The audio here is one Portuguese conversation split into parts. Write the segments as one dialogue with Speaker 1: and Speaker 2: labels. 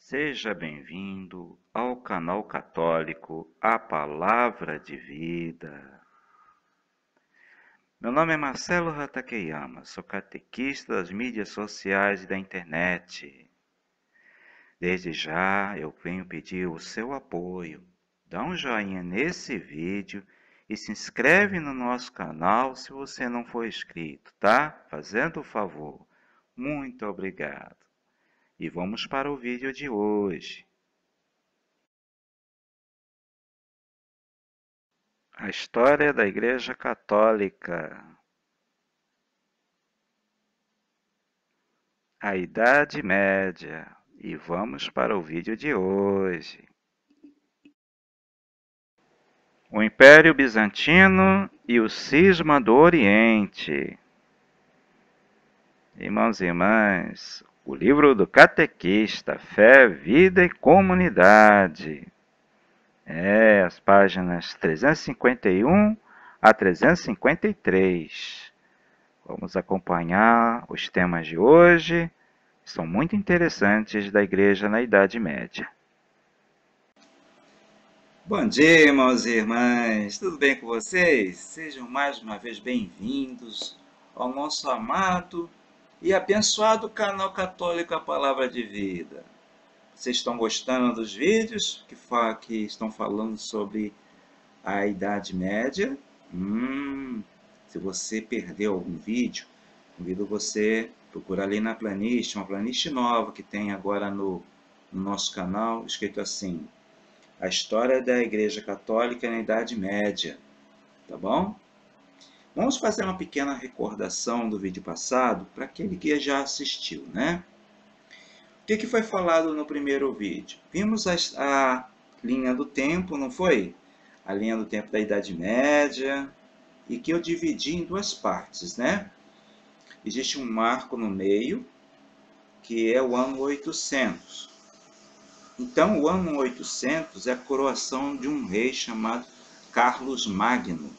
Speaker 1: Seja bem-vindo ao canal católico A Palavra de Vida. Meu nome é Marcelo Hatakeyama, sou catequista das mídias sociais e da internet. Desde já eu venho pedir o seu apoio. Dá um joinha nesse vídeo e se inscreve no nosso canal se você não for inscrito, tá? Fazendo o favor. Muito obrigado. E vamos para o vídeo de hoje. A história da Igreja Católica. A Idade Média. E vamos para o vídeo de hoje. O Império Bizantino e o Cisma do Oriente. Irmãos e irmãs, o livro do Catequista, Fé, Vida e Comunidade. As páginas 351 a 353. Vamos acompanhar os temas de hoje. São muito interessantes da Igreja na Idade Média. Bom dia, irmãos e irmãs. Tudo bem com vocês? Sejam mais uma vez bem-vindos ao nosso amado e abençoado canal católico A Palavra de Vida. Vocês estão gostando dos vídeos que estão falando sobre a Idade Média? Se você perdeu algum vídeo, convido você a procurar ali na playlist, uma playlist nova que tem agora no nosso canal, escrito assim: A História da Igreja Católica na Idade Média. Tá bom? Vamos fazer uma pequena recordação do vídeo passado para aquele que já assistiu, né? O que foi falado no primeiro vídeo? Vimos a linha do tempo, não foi? A linha do tempo da Idade Média, e que eu dividi em duas partes, né? Existe um marco no meio, que é o ano 800. Então, o ano 800 é a coroação de um rei chamado Carlos Magno.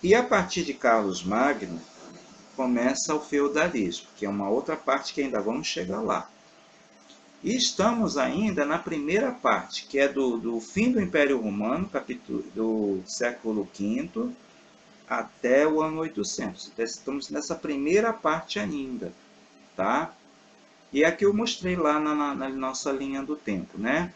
Speaker 1: E a partir de Carlos Magno, começa o feudalismo, que é uma outra parte que ainda vamos chegar lá. E estamos ainda na primeira parte, que é do fim do Império Romano, do século V, até o ano 800. Então, estamos nessa primeira parte ainda, tá? E aqui eu mostrei lá na nossa linha do tempo, né?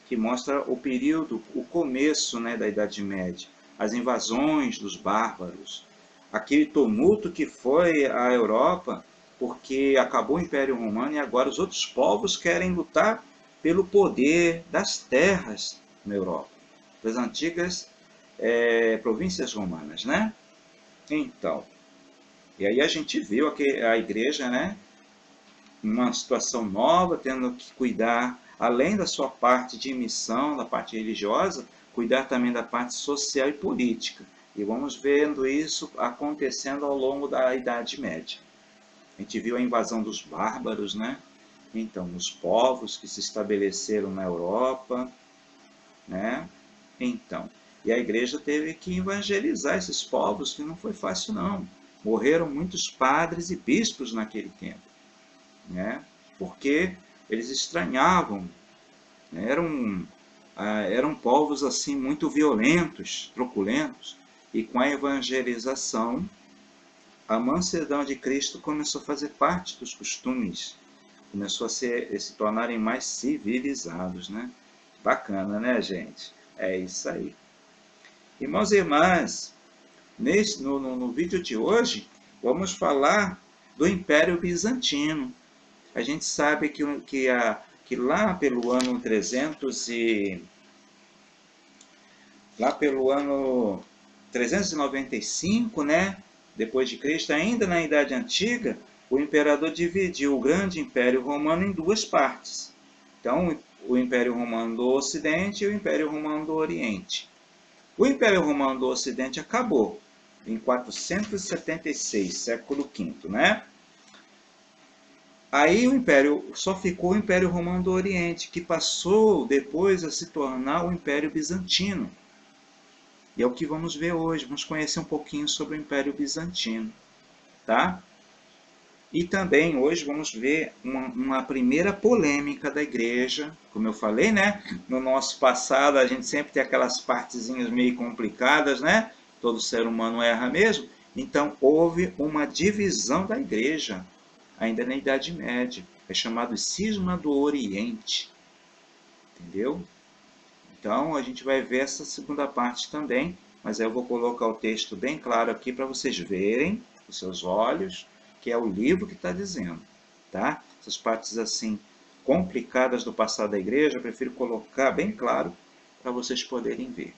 Speaker 1: Que mostra o período, o começo, né, da Idade Média, as invasões dos bárbaros, aquele tumulto que foi a Europa, porque acabou o Império Romano e agora os outros povos querem lutar pelo poder das terras na Europa, das antigas províncias romanas, né? Então, e aí a gente viu a igreja, né, uma situação nova, tendo que cuidar, além da sua parte de missão, da parte religiosa, cuidar também da parte social e política. E vamos vendo isso acontecendo ao longo da Idade Média. A gente viu a invasão dos bárbaros, né? Então, os povos que se estabeleceram na Europa, né? Então, e a igreja teve que evangelizar esses povos, que não foi fácil não. Morreram muitos padres e bispos naquele tempo, né? Porque eles estranhavam, né? Eram povos assim muito violentos, truculentos, e com a evangelização, a mansidão de Cristo começou a fazer parte dos costumes, começou a se tornarem mais civilizados, né? Bacana, né, gente? É isso aí. Irmãos e irmãs, no vídeo de hoje, vamos falar do Império Bizantino. A gente sabe que lá pelo ano 395, né, depois de Cristo, ainda na Idade Antiga, o imperador dividiu o grande Império Romano em duas partes. Então, o Império Romano do Ocidente e o Império Romano do Oriente. O Império Romano do Ocidente acabou em 476, século V, né? Aí só ficou o Império Romano do Oriente, que passou depois a se tornar o Império Bizantino. E é o que vamos ver hoje. Vamos conhecer um pouquinho sobre o Império Bizantino, tá? E também hoje vamos ver uma primeira polêmica da igreja. Como eu falei, né? No nosso passado a gente sempre tem aquelas partezinhas meio complicadas, né? Todo ser humano erra mesmo. Então houve uma divisão da igreja, ainda na Idade Média. É chamado Cisma do Oriente. Entendeu? Então a gente vai ver essa segunda parte também, mas eu vou colocar o texto bem claro aqui para vocês verem com seus olhos, que é o livro que está dizendo, tá? Essas partes assim complicadas do passado da igreja, eu prefiro colocar bem claro para vocês poderem ver,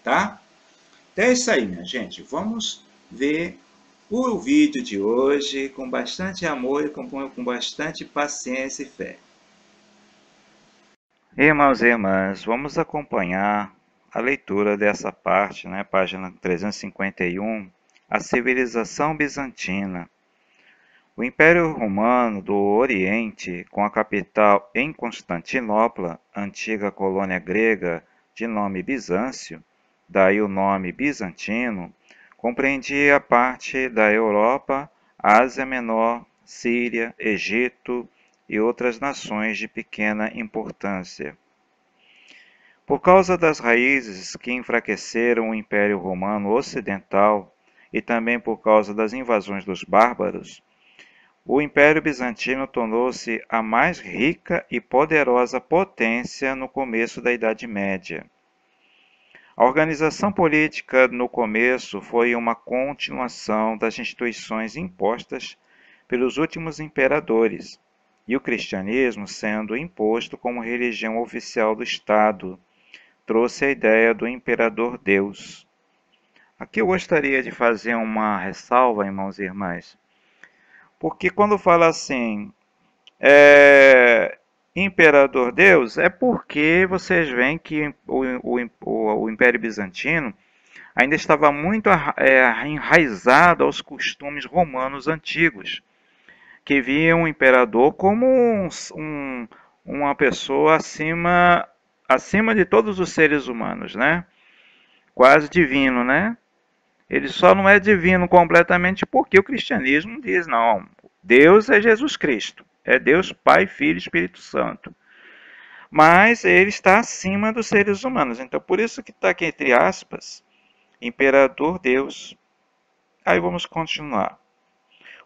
Speaker 1: tá? Então é isso aí, minha gente. Vamos ver o vídeo de hoje com bastante amor e com bastante paciência e fé. Irmãos e irmãs, vamos acompanhar a leitura dessa parte, né, página 351, a civilização bizantina. O Império Romano do Oriente, com a capital em Constantinopla, antiga colônia grega de nome Bizâncio, daí o nome bizantino, compreendia parte da Europa, Ásia Menor, Síria, Egito e outras nações de pequena importância. Por causa das raízes que enfraqueceram o Império Romano Ocidental e também por causa das invasões dos bárbaros, o Império Bizantino tornou-se a mais rica e poderosa potência no começo da Idade Média. A organização política no começo foi uma continuação das instituições impostas pelos últimos imperadores, e o cristianismo, sendo imposto como religião oficial do Estado, trouxe a ideia do imperador Deus. Aqui eu gostaria de fazer uma ressalva, irmãos e irmãs, porque quando fala assim, imperador Deus, é porque vocês veem que o Império Bizantino ainda estava muito enraizado aos costumes romanos antigos, que viam o imperador como uma pessoa acima de todos os seres humanos, né? Quase divino, né? Ele só não é divino completamente porque o cristianismo diz, não, Deus é Jesus Cristo, é Deus Pai, Filho e Espírito Santo. Mas ele está acima dos seres humanos, então por isso que está aqui entre aspas, Imperador Deus. Aí vamos continuar.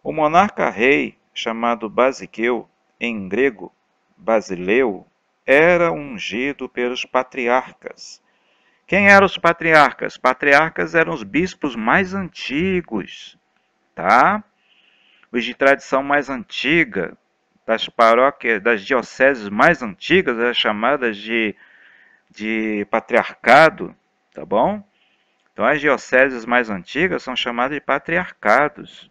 Speaker 1: O monarca rei, chamado Basiqueu, em grego, Basileu, era ungido pelos patriarcas. Quem eram os patriarcas? Patriarcas eram os bispos mais antigos, tá? Os de tradição mais antiga, das paróquias, das dioceses mais antigas, eram chamadas de patriarcado, tá bom? Então as dioceses mais antigas são chamadas de patriarcados,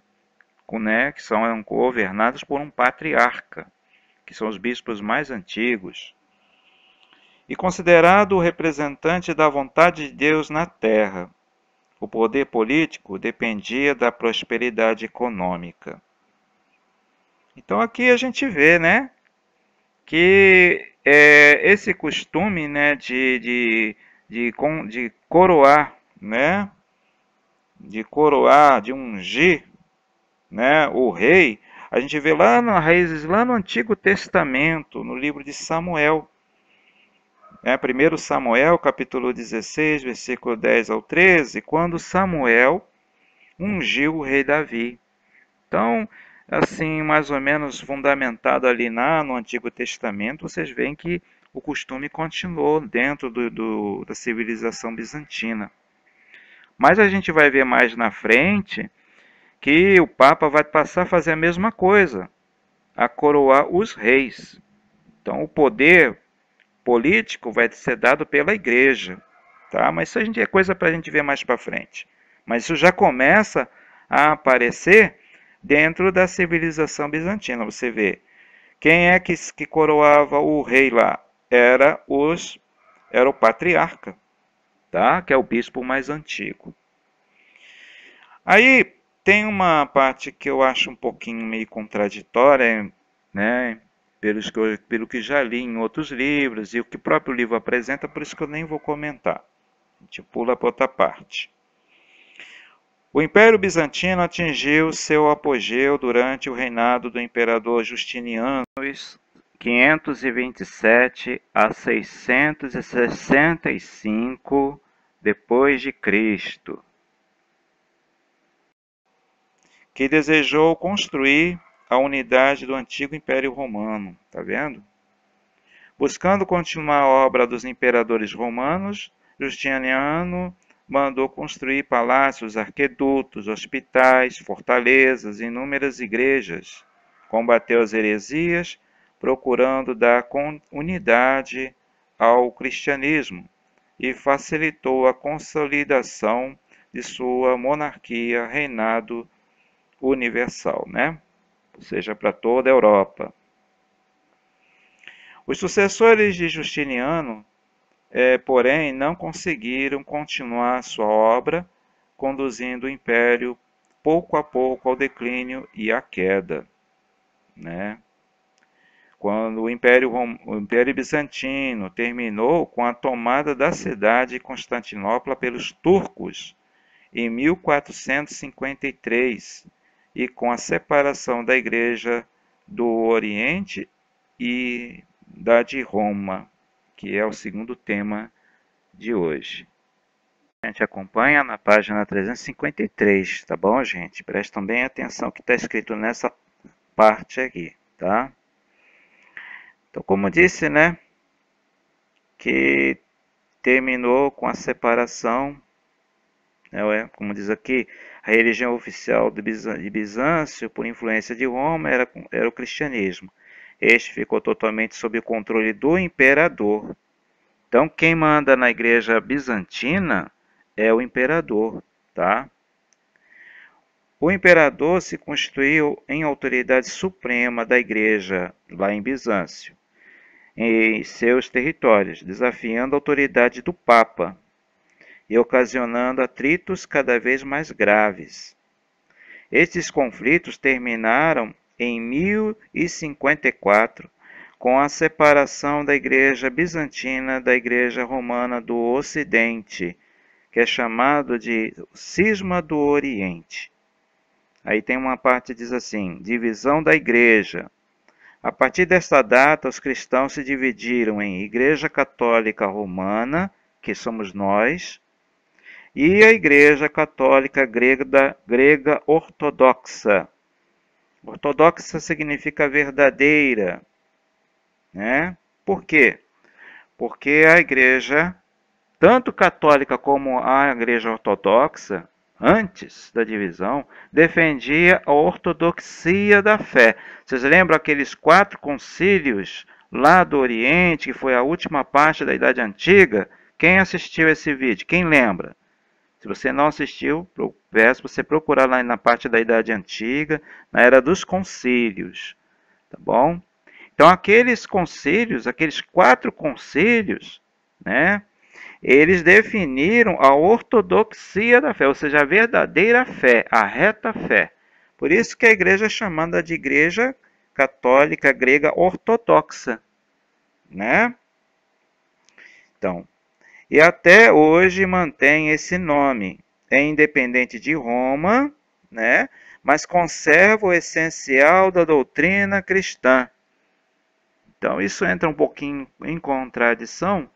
Speaker 1: né, que são governados por um patriarca, que são os bispos mais antigos. E considerado o representante da vontade de Deus na terra. O poder político dependia da prosperidade econômica. Então aqui a gente vê, né, que esse costume, né, de coroar, né, de ungir, né, o rei, a gente vê lá nas raízes, lá no Antigo Testamento, no livro de Samuel. 1 Samuel, capítulo 16, versículo 10 ao 13, quando Samuel ungiu o rei Davi. Então, assim, mais ou menos fundamentado ali no Antigo Testamento, vocês veem que o costume continuou dentro da civilização bizantina. Mas a gente vai ver mais na frente que o Papa vai passar a fazer a mesma coisa, a coroar os reis. Então, o poder político vai ser dado pela igreja, tá? Mas isso é coisa para a gente ver mais para frente. Mas isso já começa a aparecer dentro da civilização bizantina. Você vê, quem é que coroava o rei lá? Era o patriarca, tá? Que é o bispo mais antigo. Aí tem uma parte que eu acho um pouquinho meio contraditória, né? Pelo que já li em outros livros e o que o próprio livro apresenta, por isso que eu nem vou comentar. A gente pula para outra parte. O Império Bizantino atingiu seu apogeu durante o reinado do imperador Justiniano, 527 a 665 depois de Cristo, que desejou construir a unidade do antigo Império Romano, tá vendo? Buscando continuar a obra dos imperadores romanos, Justiniano mandou construir palácios, arquedutos, hospitais, fortalezas, inúmeras igrejas. Combateu as heresias, procurando dar unidade ao cristianismo e facilitou a consolidação de sua monarquia, reinado universal, né? Ou seja, para toda a Europa. Os sucessores de Justiniano, porém, não conseguiram continuar sua obra, conduzindo o império pouco a pouco ao declínio e à queda, né? Quando o Império Bizantino terminou com a tomada da cidade de Constantinopla pelos turcos em 1453 e com a separação da Igreja do Oriente e da de Roma, que é o segundo tema de hoje. A gente acompanha na página 353, tá bom, gente? Prestem bem atenção que está escrito nessa parte aqui, tá? Então, como disse, né, que terminou com a separação, né, como diz aqui, a religião oficial de Bizâncio, por influência de Roma, era o cristianismo. Este ficou totalmente sob o controle do imperador. Então, quem manda na igreja bizantina é o imperador, tá? O imperador se constituiu em autoridade suprema da igreja lá em Bizâncio, em seus territórios, desafiando a autoridade do Papa e ocasionando atritos cada vez mais graves. Estes conflitos terminaram em 1054, com a separação da Igreja Bizantina da Igreja Romana do Ocidente, que é chamado de Cisma do Oriente. Aí tem uma parte que diz assim, divisão da Igreja. A partir desta data, os cristãos se dividiram em Igreja Católica Romana, que somos nós, e a Igreja Católica Grega Ortodoxa. Ortodoxa significa verdadeira, né? Por quê? Porque a Igreja, tanto católica como a Igreja Ortodoxa, antes da divisão, defendia a ortodoxia da fé. Vocês lembram aqueles 4 concílios lá do Oriente, que foi a última parte da Idade Antiga? Quem assistiu esse vídeo? Quem lembra? Se você não assistiu, peço você procurar lá na parte da Idade Antiga, na Era dos Concílios, tá bom? Então, aqueles concílios, aqueles 4 concílios, né? Eles definiram a ortodoxia da fé, ou seja, a verdadeira fé, a reta fé. Por isso que a igreja é chamada de Igreja Católica Grega Ortodoxa, né? Então, e até hoje mantém esse nome. É independente de Roma, né? Mas conserva o essencial da doutrina cristã. Então, isso entra um pouquinho em contradição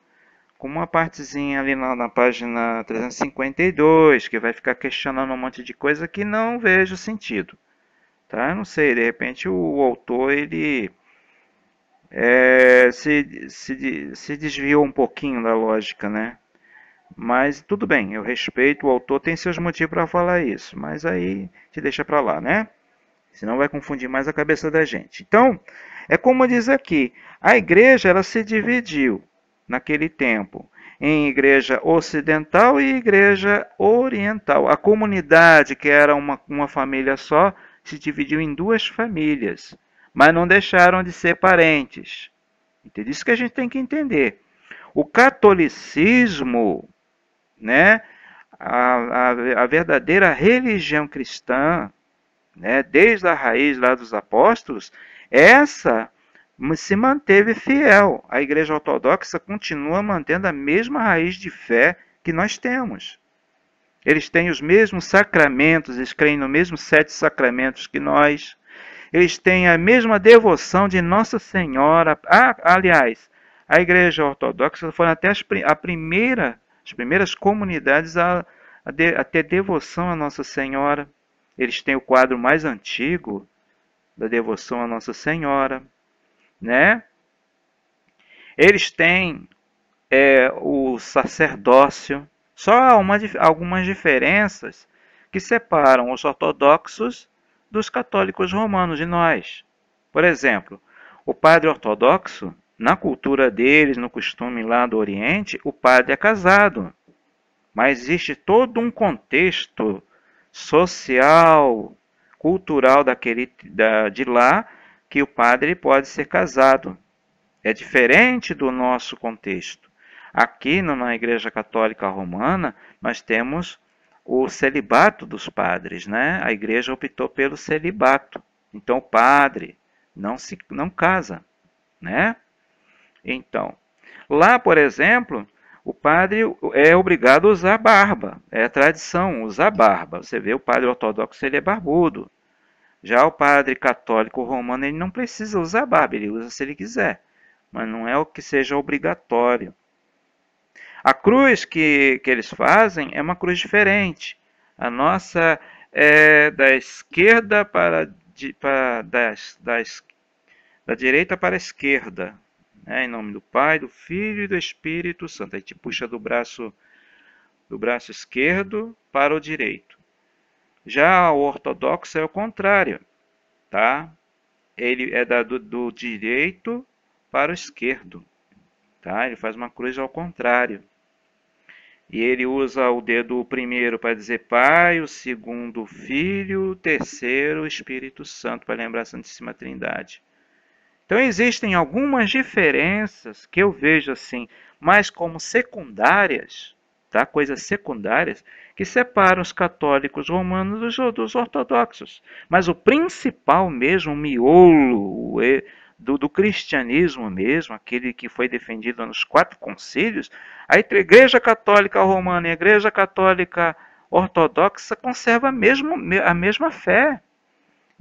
Speaker 1: com uma partezinha ali na página 352, que vai ficar questionando um monte de coisa que não vejo sentido. Tá? Eu não sei, de repente o autor ele se desviou um pouquinho da lógica, né? Mas tudo bem, eu respeito, o autor tem seus motivos para falar isso, mas aí te deixa para lá, né? Senão vai confundir mais a cabeça da gente. Então, é como diz aqui, a igreja ela se dividiu naquele tempo em igreja ocidental e igreja oriental. A comunidade, que era uma família só, se dividiu em 2 famílias, mas não deixaram de ser parentes. Então, isso que a gente tem que entender. O catolicismo, né, a verdadeira religião cristã, né, desde a raiz lá dos apóstolos, essa se manteve fiel. A Igreja Ortodoxa continua mantendo a mesma raiz de fé que nós temos. Eles têm os mesmos sacramentos, eles creem nos mesmos 7 sacramentos que nós. Eles têm a mesma devoção de Nossa Senhora. Aliás, a Igreja Ortodoxa foram até as primeiras comunidades a ter devoção a Nossa Senhora. Eles têm o quadro mais antigo da devoção a Nossa Senhora, né? Eles têm o sacerdócio. Só há algumas diferenças que separam os ortodoxos dos católicos romanos, de nós. Por exemplo, o padre ortodoxo, na cultura deles, no costume lá do Oriente, o padre é casado. Mas existe todo um contexto social, cultural de lá, que o padre pode ser casado. É diferente do nosso contexto. Aqui na Igreja Católica Romana, nós temos o celibato dos padres, né? A igreja optou pelo celibato. Então o padre não casa, né? Então, lá, por exemplo, o padre é obrigado a usar barba. É a tradição usar barba. Você vê o padre ortodoxo, ele é barbudo. Já o padre católico romano, ele não precisa usar barba, ele usa se ele quiser. Mas não é o que seja obrigatório. A cruz que eles fazem é uma cruz diferente. A nossa é da esquerda da direita para a esquerda, né? Em nome do Pai, do Filho e do Espírito Santo. A gente puxa do braço esquerdo para o direito. Já o ortodoxo é o contrário, tá? Ele é do direito para o esquerdo, tá? Ele faz uma cruz ao contrário. E ele usa o dedo primeiro para dizer Pai, o segundo Filho, o terceiro Espírito Santo, para lembrar a Santíssima Trindade. Então existem algumas diferenças que eu vejo assim, mais como secundárias, tá? Coisas secundárias, que separam os católicos romanos dos ortodoxos. Mas o principal mesmo, o miolo do cristianismo mesmo, aquele que foi defendido nos 4 concílios, a Igreja Católica Romana e a Igreja Católica Ortodoxa conservam a mesma fé.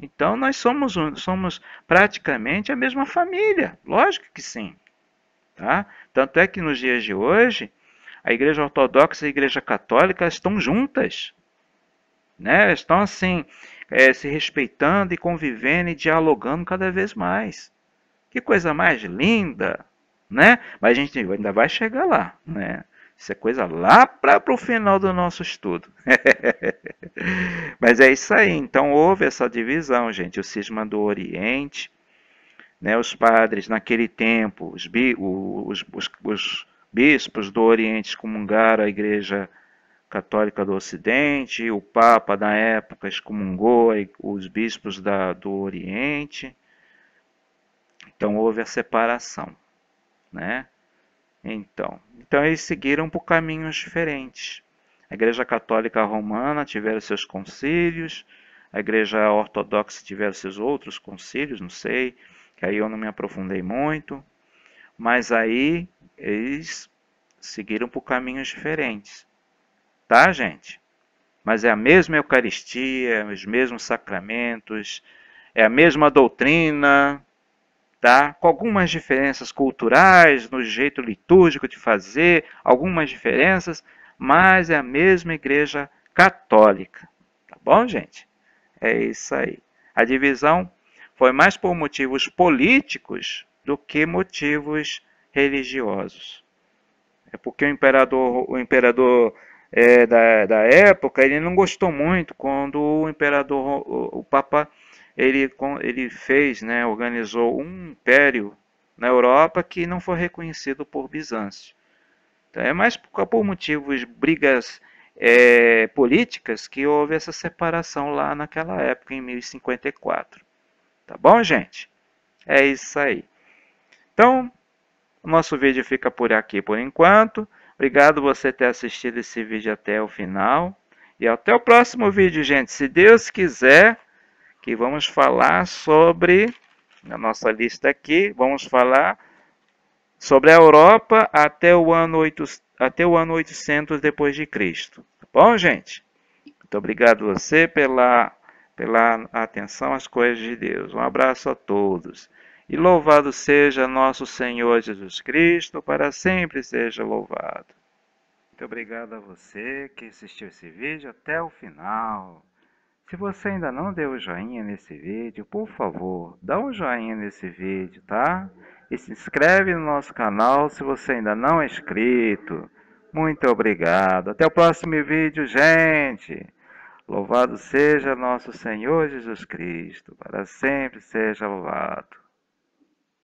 Speaker 1: Então nós somos praticamente a mesma família, lógico que sim. Tá? Tanto é que nos dias de hoje, a Igreja Ortodoxa e a Igreja Católica estão juntas, né? Estão assim, se respeitando e convivendo e dialogando cada vez mais. Que coisa mais linda, né? Mas a gente ainda vai chegar lá, né? Isso é coisa lá para o final do nosso estudo. Mas é isso aí. Então houve essa divisão, gente. O cisma do Oriente, né? Os padres naquele tempo, os bispos do Oriente excomungaram a Igreja Católica do Ocidente. O Papa na época excomungou os bispos do Oriente. Então houve a separação, né? Então eles seguiram por caminhos diferentes. A Igreja Católica Romana tiveram seus concílios, a Igreja Ortodoxa tiveram seus outros concílios, não sei, que aí eu não me aprofundei muito, mas aí eles seguiram por caminhos diferentes, tá, gente? Mas é a mesma Eucaristia, os mesmos sacramentos, é a mesma doutrina, tá? Com algumas diferenças culturais, no jeito litúrgico de fazer, algumas diferenças, mas é a mesma Igreja Católica. Tá bom, gente? É isso aí. A divisão foi mais por motivos políticos do que motivos religiosos. É porque o imperador da época, ele não gostou muito quando o Papa ele fez, né, organizou um império na Europa que não foi reconhecido por Bizâncio. Então, é mais por motivos, brigas políticas, que houve essa separação lá naquela época, em 1054. Tá bom, gente? É isso aí. Então, o nosso vídeo fica por aqui por enquanto. Obrigado por você ter assistido esse vídeo até o final. E até o próximo vídeo, gente. Se Deus quiser, que vamos falar sobre, na nossa lista aqui, vamos falar sobre a Europa até o ano 800 depois de Cristo. Bom, gente, muito obrigado você pela atenção às coisas de Deus. Um abraço a todos. E louvado seja nosso Senhor Jesus Cristo, para sempre seja louvado. Muito obrigado a você que assistiu esse vídeo até o final. Se você ainda não deu o joinha nesse vídeo, por favor, dá um joinha nesse vídeo, tá? E se inscreve no nosso canal se você ainda não é inscrito. Muito obrigado. Até o próximo vídeo, gente. Louvado seja nosso Senhor Jesus Cristo, para sempre seja louvado.